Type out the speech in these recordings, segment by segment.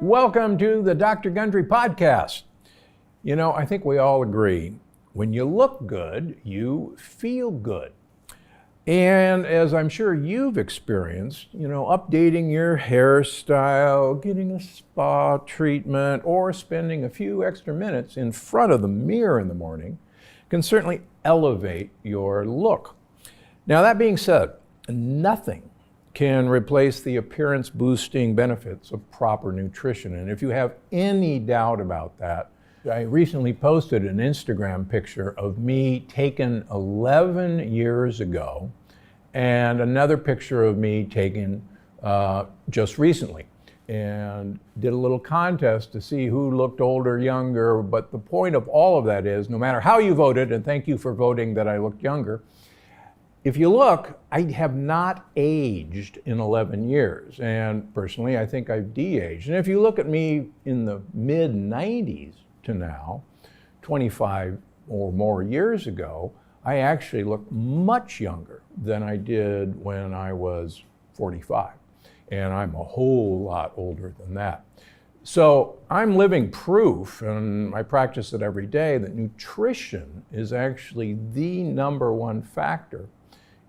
Welcome to the Dr. Gundry podcast. You know, I think we all agree, when you look good, you feel good. And as I'm sure you've experienced, updating your hairstyle, getting a spa treatment, or spending a few extra minutes in front of the mirror in the morning can certainly elevate your look. Now, that being said, nothing can replace the appearance boosting benefits of proper nutrition. And if you have any doubt about that, I recently posted an Instagram picture of me taken 11 years ago and another picture of me taken just recently, and did a little contest to see who looked older, younger. But the point of all of that is, no matter how you voted, and thank you for voting that I looked younger, if you look, I have not aged in 11 years. And personally, I think I've de-aged. And if you look at me in the mid-90s to now, 25 or more years ago, I actually look much younger than I did when I was 45. And I'm a whole lot older than that. So I'm living proof, and I practice it every day, that nutrition is actually the number one factor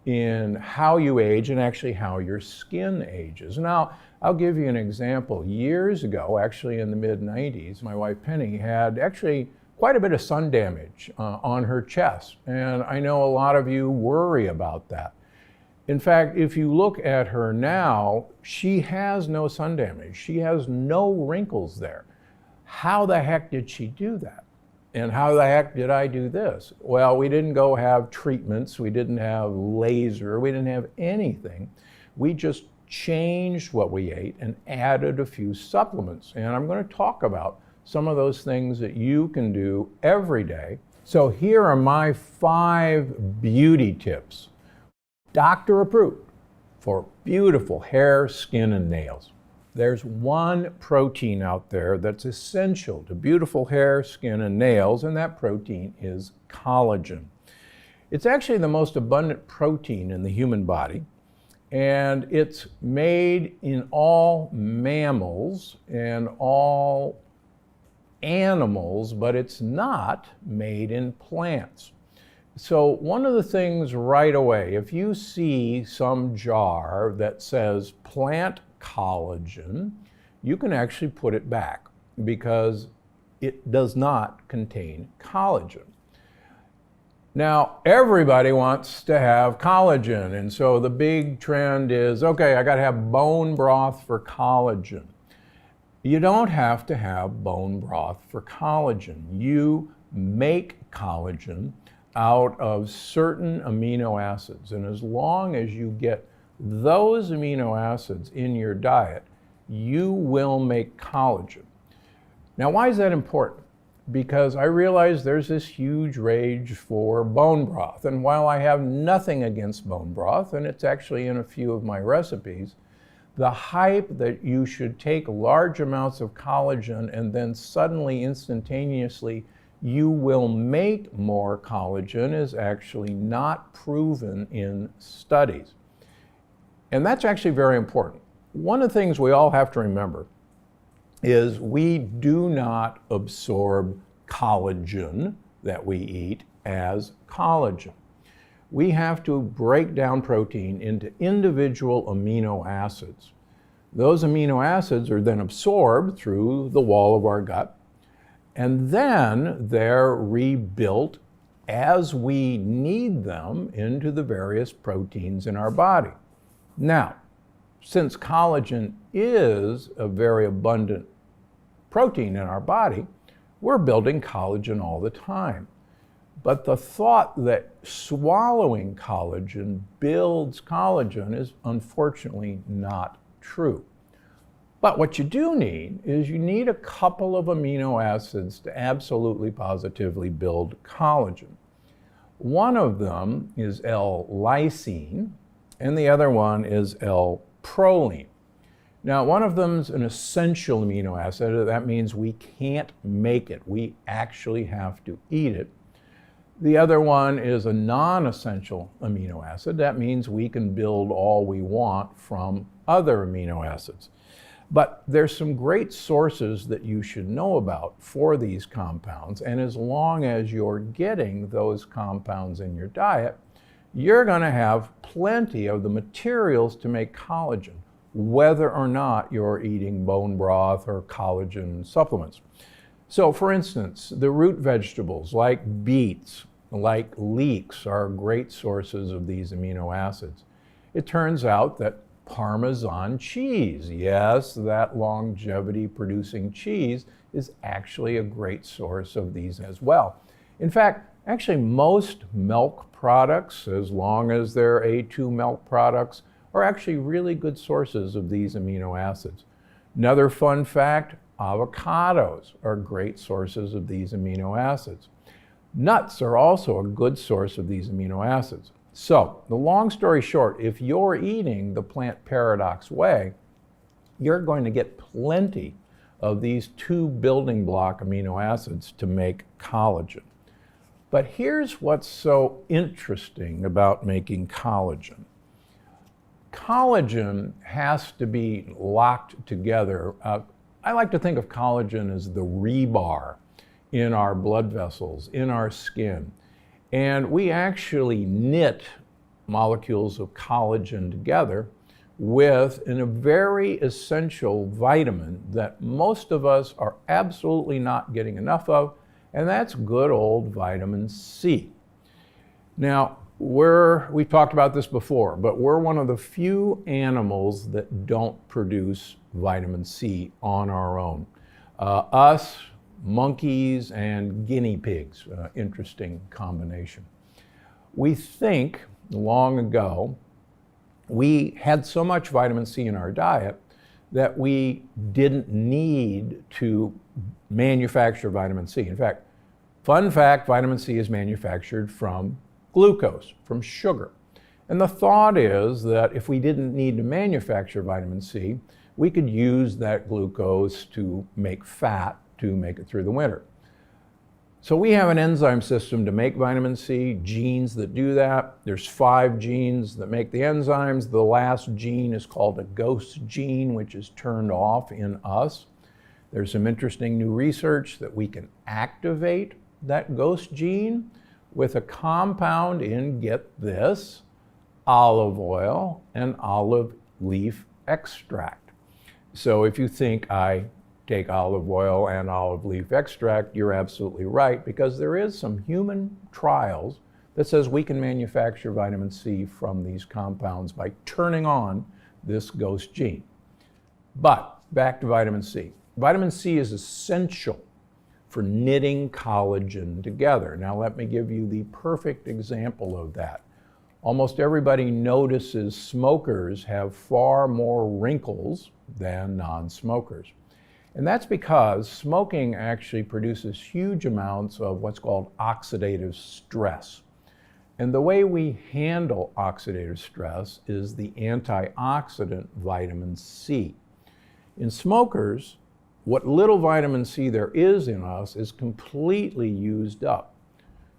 in how you age and actually how your skin ages. Now, I'll give you an example. Years ago, actually in the mid-90s, my wife Penny had actually quite a bit of sun damage on her chest. And I know a lot of you worry about that. In fact, if you look at her now, she has no sun damage. She has no wrinkles there. How the heck did she do that? And how the heck did I do this? Well, we didn't go have treatments. We didn't have laser. We didn't have anything. We just changed what we ate and added a few supplements. And I'm going to talk about some of those things that you can do every day. So here are my 5 beauty tips, doctor approved, for beautiful hair, skin, and nails. There's one protein out there that's essential to beautiful hair, skin, and nails, and that protein is collagen. It's actually the most abundant protein in the human body, and it's made in all mammals and all animals, but it's not made in plants. So one of the things right away, if you see some jar that says plant collagen, you can actually put it back because it does not contain collagen. Now, everybody wants to have collagen, and so the big trend is, okay, I got to have bone broth for collagen. You don't have to have bone broth for collagen. You make collagen out of certain amino acids, and as long as you get those amino acids in your diet, you will make collagen. Now, why is that important? Because I realize there's this huge rage for bone broth. And while I have nothing against bone broth, and it's actually in a few of my recipes, the hype that you should take large amounts of collagen and then suddenly, instantaneously, you will make more collagen is actually not proven in studies. And that's actually very important. One of the things we all have to remember is we do not absorb collagen that we eat as collagen. We have to break down protein into individual amino acids. Those amino acids are then absorbed through the wall of our gut, and then they're rebuilt as we need them into the various proteins in our body. Now, since collagen is a very abundant protein in our body, we're building collagen all the time. But the thought that swallowing collagen builds collagen is unfortunately not true. But what you do need is you need a couple of amino acids to absolutely positively build collagen. One of them is L-lysine, and the other one is L-proline. Now, one of them is an essential amino acid. That means we can't make it. We actually have to eat it. The other one is a non-essential amino acid. That means we can build all we want from other amino acids. But there's some great sources that you should know about for these compounds, and as long as you're getting those compounds in your diet, you're going to have plenty of the materials to make collagen, whether or not you're eating bone broth or collagen supplements. So for instance, the root vegetables like beets, like leeks, are great sources of these amino acids. It turns out that Parmesan cheese, yes, that longevity producing cheese, is actually a great source of these as well. In fact, actually most milk products, as long as they're A2 milk products, are actually really good sources of these amino acids. Another fun fact, avocados are great sources of these amino acids. Nuts are also a good source of these amino acids. So, the long story short, if you're eating the plant paradox way, you're going to get plenty of these 2 building block amino acids to make collagen. But here's what's so interesting about making collagen. Collagen has to be locked together. I like to think of collagen as the rebar in our blood vessels, in our skin. And we actually knit molecules of collagen together with a very essential vitamin that most of us are absolutely not getting enough of, and that's good old vitamin C. Now, we've talked about this before, but we're one of the few animals that don't produce vitamin C on our own. Us, monkeys, and guinea pigs, interesting combination. We think long ago we had so much vitamin C in our diet that we didn't need to manufacture vitamin C. In fact, fun fact, vitamin C is manufactured from glucose, from sugar. And the thought is that if we didn't need to manufacture vitamin C, we could use that glucose to make fat to make it through the winter. So we have an enzyme system to make vitamin C, genes that do that. There's 5 genes that make the enzymes. The last gene is called a ghost gene, which is turned off in us. There's some interesting new research that we can activate that ghost gene with a compound in, get this, olive oil and olive leaf extract. So if you think I take olive oil and olive leaf extract, you're absolutely right, because there is some human trials that says we can manufacture vitamin C from these compounds by turning on this ghost gene. But back to vitamin C. Vitamin C is essential for knitting collagen together. Now let me give you the perfect example of that. Almost everybody notices smokers have far more wrinkles than non-smokers. And that's because smoking actually produces huge amounts of what's called oxidative stress. And the way we handle oxidative stress is the antioxidant vitamin C. In smokers, what little vitamin C there is in us is completely used up.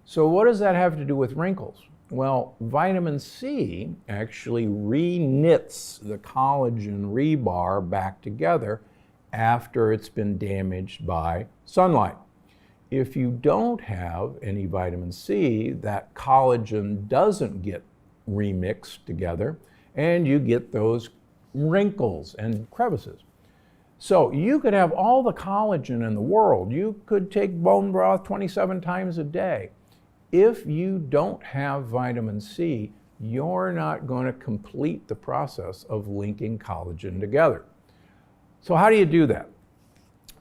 So what does that have to do with wrinkles? Well, vitamin C actually re-knits the collagen rebar back together after it's been damaged by sunlight. If you don't have any vitamin C, that collagen doesn't get remixed together, and you get those wrinkles and crevices. So you could have all the collagen in the world. You could take bone broth 27 times a day. If you don't have vitamin C, you're not going to complete the process of linking collagen together. So how do you do that?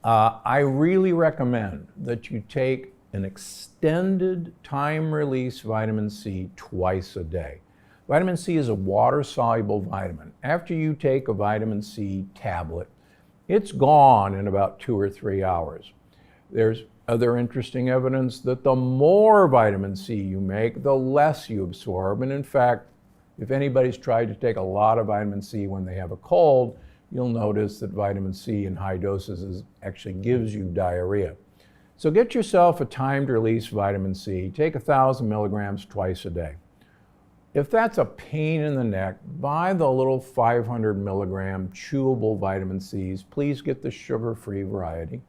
I really recommend that you take an extended time-release vitamin C twice a day. Vitamin C is a water-soluble vitamin. After you take a vitamin C tablet, it's gone in about 2 or 3 hours. There's other interesting evidence that the more vitamin C you make, the less you absorb. And in fact, if anybody's tried to take a lot of vitamin C when they have a cold, you'll notice that vitamin C in high doses actually gives you diarrhea. So get yourself a timed release vitamin C. Take 1,000 milligrams twice a day. if that's a pain in the neck, buy the little 500 milligram chewable vitamin C's. Please get the sugar-free variety.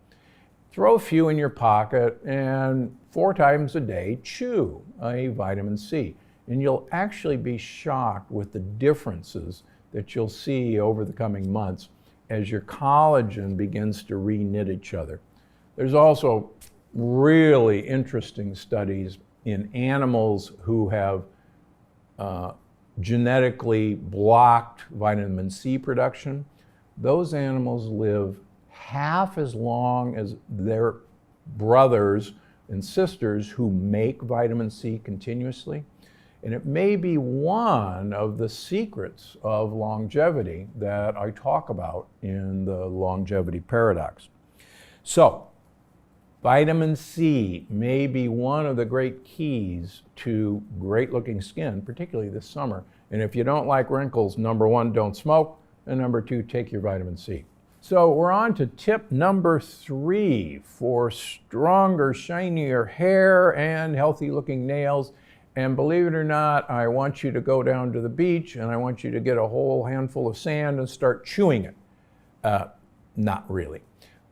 Throw a few in your pocket and 4 times a day chew a vitamin C. And you'll actually be shocked with the differences that you'll see over the coming months as your collagen begins to re-knit each other. There's also really interesting studies in animals who have genetically blocked vitamin C production. Those animals live half as long as their brothers and sisters who make vitamin C continuously. And it may be one of the secrets of longevity that I talk about in the longevity paradox. So, vitamin C may be one of the great keys to great looking skin, particularly this summer. And if you don't like wrinkles, number 1, don't smoke, and number 2, take your vitamin C. So we're on to tip number 3 for stronger, shinier hair and healthy looking nails. And believe it or not, I want you to go down to the beach and I want you to get a whole handful of sand and start chewing it. Not really.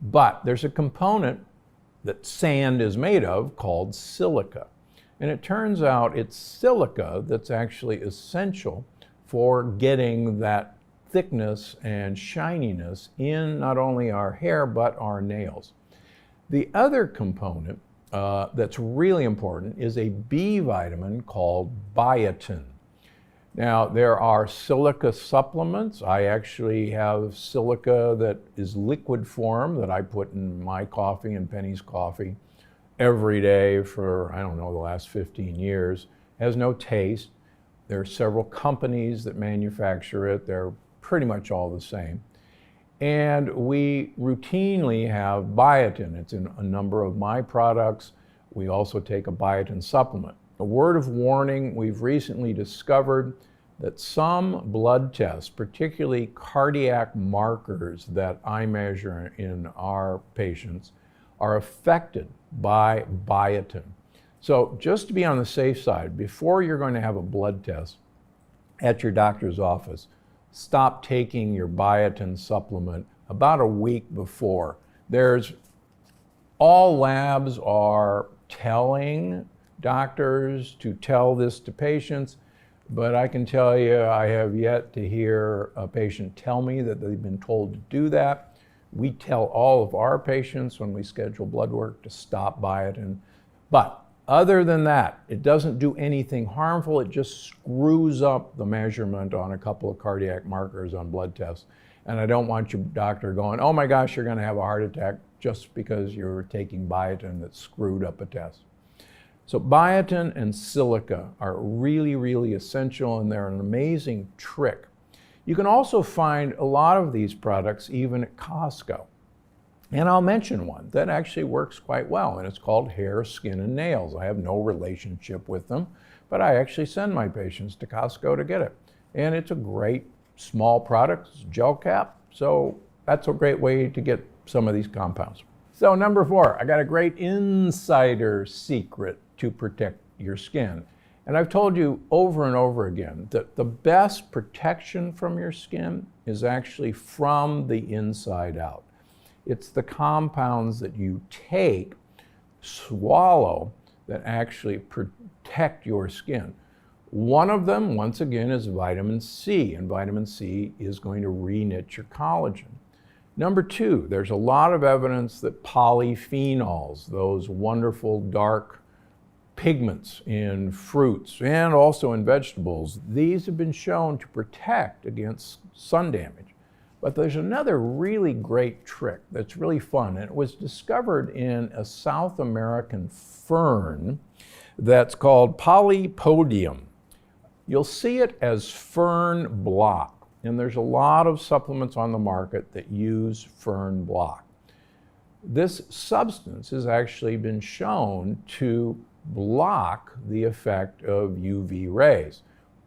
But there's a component that sand is made of called silica. And it turns out it's silica that's actually essential for getting that thickness and shininess in not only our hair but our nails. The other component that's really important is a B vitamin called biotin. Now, there are silica supplements. I actually have silica that is liquid form that I put in my coffee and Penny's coffee every day for, I don't know, the last 15 years. It has no taste. There are several companies that manufacture it. They're pretty much all the same. And we routinely have biotin. It's in a number of my products. We also take a biotin supplement. A word of warning, we've recently discovered that some blood tests, particularly cardiac markers that I measure in our patients, are affected by biotin. So just to be on the safe side, before you're going to have a blood test at your doctor's office, stop taking your biotin supplement about a week before. All labs are telling doctors to tell this to patients, but I can tell you I have yet to hear a patient tell me that they've been told to do that. We tell all of our patients when we schedule blood work to stop biotin. But other than that, it doesn't do anything harmful. It just screws up the measurement on a couple of cardiac markers on blood tests. And I don't want your doctor going, oh my gosh, you're going to have a heart attack just because you're taking biotin that screwed up a test. So biotin and silica are really, really essential, and they're an amazing trick. You can also find a lot of these products even at Costco. And I'll mention one that actually works quite well, and it's called Hair, Skin, and Nails. I have no relationship with them, but I actually send my patients to Costco to get it. And it's a great small product, it's gel cap, so that's a great way to get some of these compounds. So number 4, I got a great insider secret to protect your skin. And I've told you over and over again that the best protection from your skin is actually from the inside out. It's the compounds that you take, swallow, that actually protect your skin. One of them, once again, is vitamin C, and vitamin C is going to re-knit your collagen. Number 2, there's a lot of evidence that polyphenols, those wonderful dark pigments in fruits and also in vegetables, these have been shown to protect against sun damage. But there's another really great trick that's really fun, and it was discovered in a South American fern that's called Polypodium. You'll see it as fern block, and there's a lot of supplements on the market that use fern block. This substance has actually been shown to block the effect of UV rays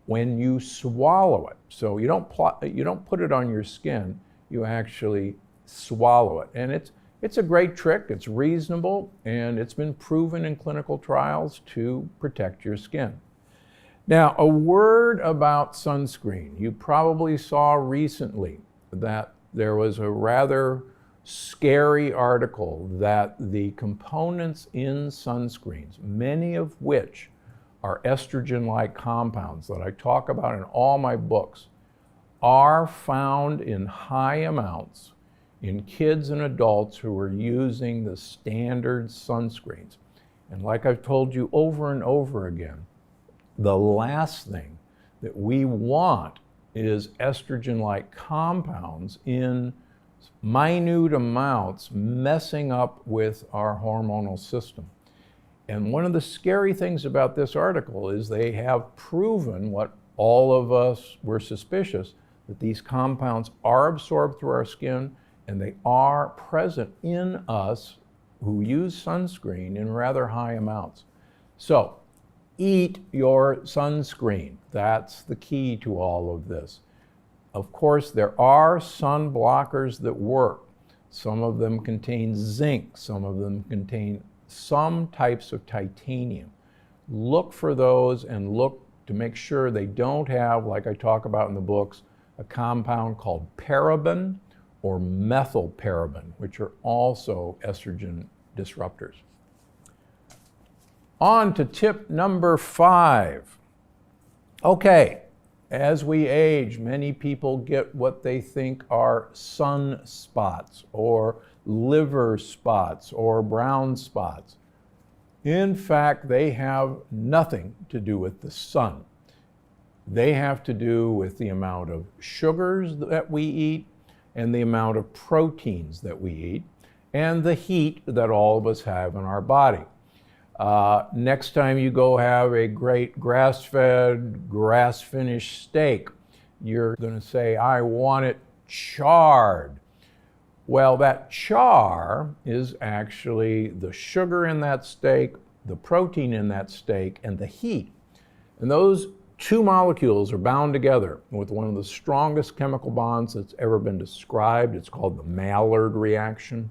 when you swallow it. So you don't put it on your skin, you actually swallow it. And it's a great trick, it's reasonable, and it's been proven in clinical trials to protect your skin. Now, a word about sunscreen. You probably saw recently that there was a rather scary article that the components in sunscreens, many of which are estrogen-like compounds that I talk about in all my books, are found in high amounts in kids and adults who are using the standard sunscreens. And like I've told you over and over again, the last thing that we want is estrogen-like compounds in minute amounts messing up with our hormonal system. And one of the scary things about this article is they have proven what all of us were suspicious, that these compounds are absorbed through our skin and they are present in us who use sunscreen in rather high amounts. So eat your sunscreen. That's the key to all of this. Of course, there are sun blockers that work. Some of them contain zinc, some of them contain some types of titanium. Look for those and look to make sure they don't have, like I talk about in the books, a compound called paraben or methylparaben, which are also estrogen disruptors. On to tip number 5. Okay, as we age, many people get what they think are sunspots or liver spots or brown spots. In fact, they have nothing to do with the sun. They have to do with the amount of sugars that we eat and the amount of proteins that we eat and the heat that all of us have in our body. Next time you go have a great grass-fed, grass-finished steak, you're going to say, I want it charred. Well, that char is actually the sugar in that steak, the protein in that steak, and the heat. And those two molecules are bound together with one of the strongest chemical bonds that's ever been described. It's called the Maillard reaction.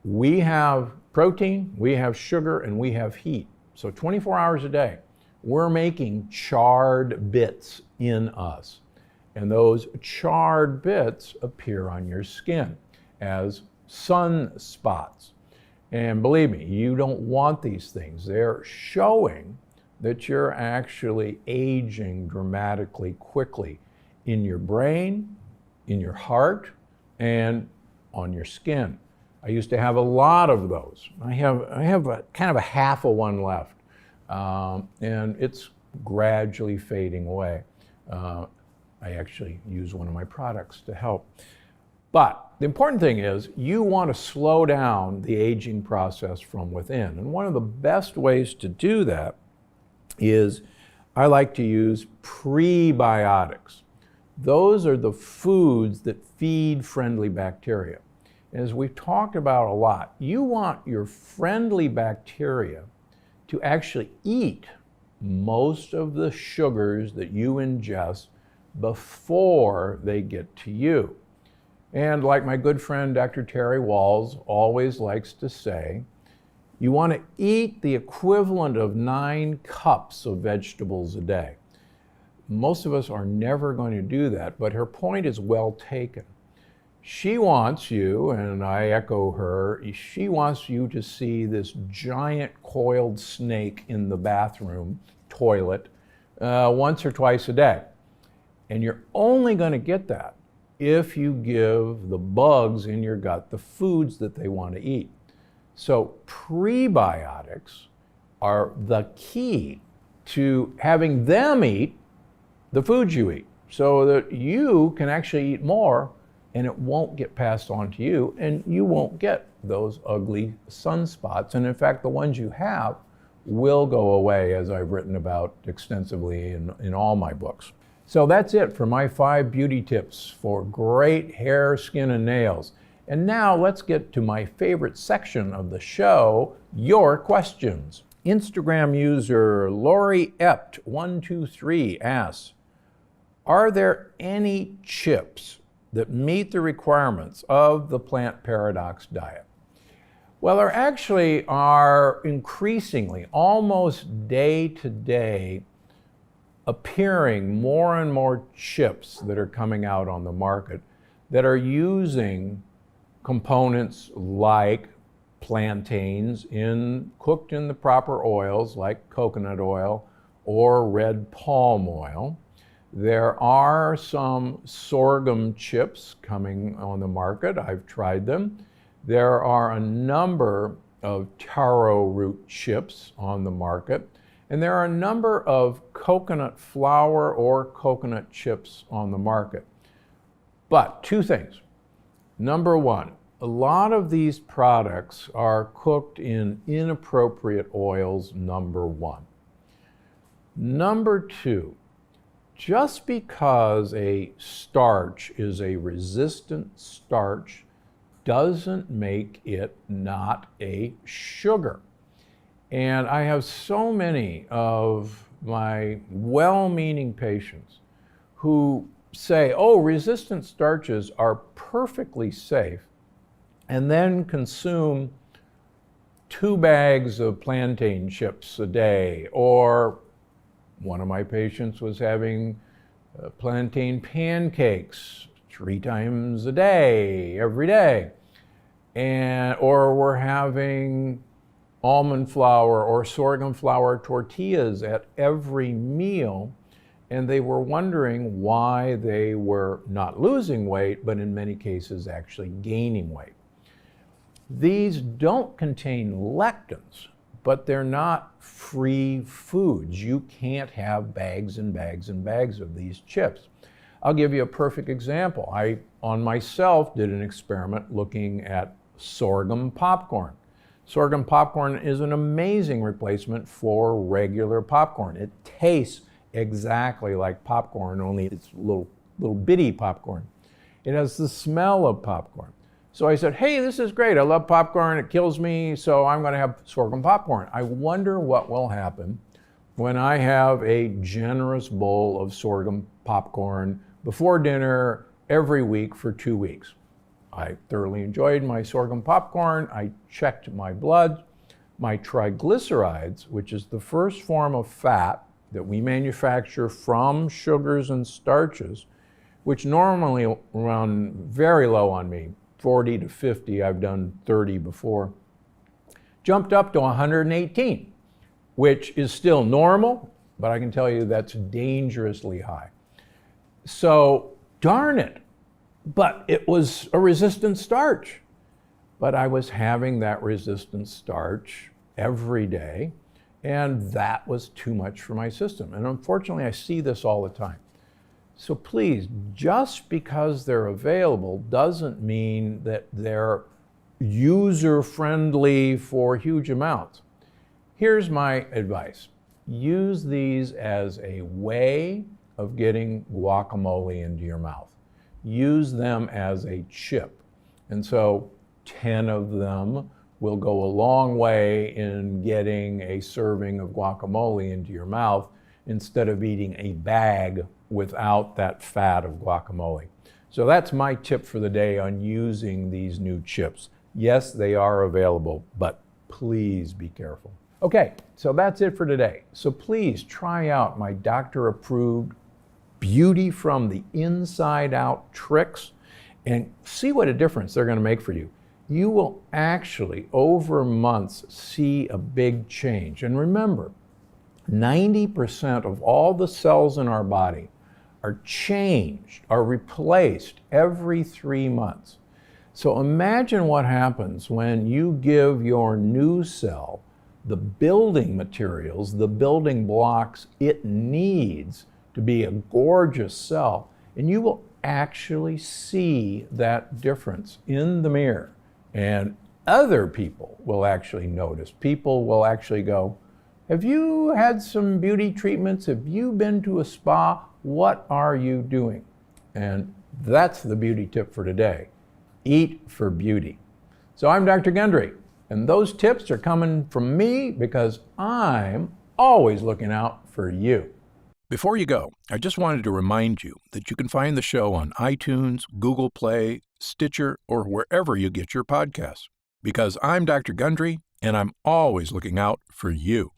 We have protein, we have sugar, and we have heat. So 24 hours a day, we're making charred bits in us. And those charred bits appear on your skin as sunspots. And believe me, you don't want these things. They're showing that you're actually aging dramatically quickly in your brain, in your heart, and on your skin. I used to have a lot of those. I have a kind of a half of one left, and it's gradually fading away. I actually use one of my products to help. But the important thing is you want to slow down the aging process from within. And one of the best ways to do that is I like to use prebiotics. Those are the foods that feed friendly bacteria. As we've talked about a lot, you want your friendly bacteria to actually eat most of the sugars that you ingest before they get to you. And like my good friend Dr. Terry Walls always likes to say, you want to eat the equivalent of 9 cups of vegetables a day. Most of us are never going to do that, but her point is well taken. She wants you, and I echo her, she wants you to see this giant coiled snake in the bathroom toilet once or twice a day. And you're only going to get that if you give the bugs in your gut the foods that they want to eat. So prebiotics are the key to having them eat the foods you eat so that you can actually eat more and it won't get passed on to you and you won't get those ugly sunspots. And in fact, the ones you have will go away, as I've written about extensively in all my books. So that's it for my 5 beauty tips for great hair, skin, and nails. And now let's get to my favorite section of the show, your questions. Instagram user Lori Ept123 asks, are there any chips that meet the requirements of the Plant Paradox diet? Well, there actually are increasingly, almost day to day, appearing more and more chips that are coming out on the market that are using components like plantains cooked in the proper oils like coconut oil or red palm oil. There are some sorghum chips coming on the market. I've tried them. There are a number of taro root chips on the market. And there are a number of coconut flour or coconut chips on the market. But two things. Number one, a lot of these products are cooked in inappropriate oils, number one. Number two, just because a starch is a resistant starch doesn't make it not a sugar. And I have so many of my well-meaning patients who say, oh, resistant starches are perfectly safe, and then consume 2 bags of plantain chips a day. Or one of my patients was having plantain pancakes 3 times a day, every day. Or we're having almond flour or sorghum flour tortillas at every meal, and they were wondering why they were not losing weight, but in many cases actually gaining weight. These don't contain lectins, but they're not free foods. You can't have bags and bags and bags of these chips. I'll give you a perfect example. I, on myself, did an experiment looking at sorghum popcorn. Sorghum popcorn is an amazing replacement for regular popcorn. It tastes exactly like popcorn, only it's little bitty popcorn. It has the smell of popcorn. So I said, hey, this is great. I love popcorn. It kills me, so I'm going to have sorghum popcorn. I wonder what will happen when I have a generous bowl of sorghum popcorn before dinner every week for 2 weeks. I thoroughly enjoyed my sorghum popcorn. I checked my blood. My triglycerides, which is the first form of fat that we manufacture from sugars and starches, which normally run very low on me, 40 to 50, I've done 30 before, jumped up to 118, which is still normal, but I can tell you that's dangerously high. So, darn it, but it was a resistant starch. But I was having that resistant starch every day, and that was too much for my system. And unfortunately, I see this all the time. So please, just because they're available doesn't mean that they're user-friendly for huge amounts. Here's my advice. Use these as a way of getting guacamole into your mouth. Use them as a chip. And so 10 of them will go a long way in getting a serving of guacamole into your mouth instead of eating a bag without that fat of guacamole. So that's my tip for the day on using these new chips. Yes, they are available, but please be careful. Okay, so that's it for today. So please try out my doctor-approved beauty from the inside out tricks and see what a difference they're going to make for you. You will actually, over months, see a big change. And remember, 90% of all the cells in our body are changed, are replaced every 3 months. So imagine what happens when you give your new cell the building materials, the building blocks it needs to be a gorgeous cell, and you will actually see that difference in the mirror. And other people will actually notice. People will actually go, have you had some beauty treatments? Have you been to a spa? What are you doing? And that's the beauty tip for today. Eat for beauty. So I'm Dr. Gundry, and those tips are coming from me because I'm always looking out for you. Before you go, I just wanted to remind you that you can find the show on iTunes, Google Play, Stitcher, or wherever you get your podcasts. Because I'm Dr. Gundry, and I'm always looking out for you.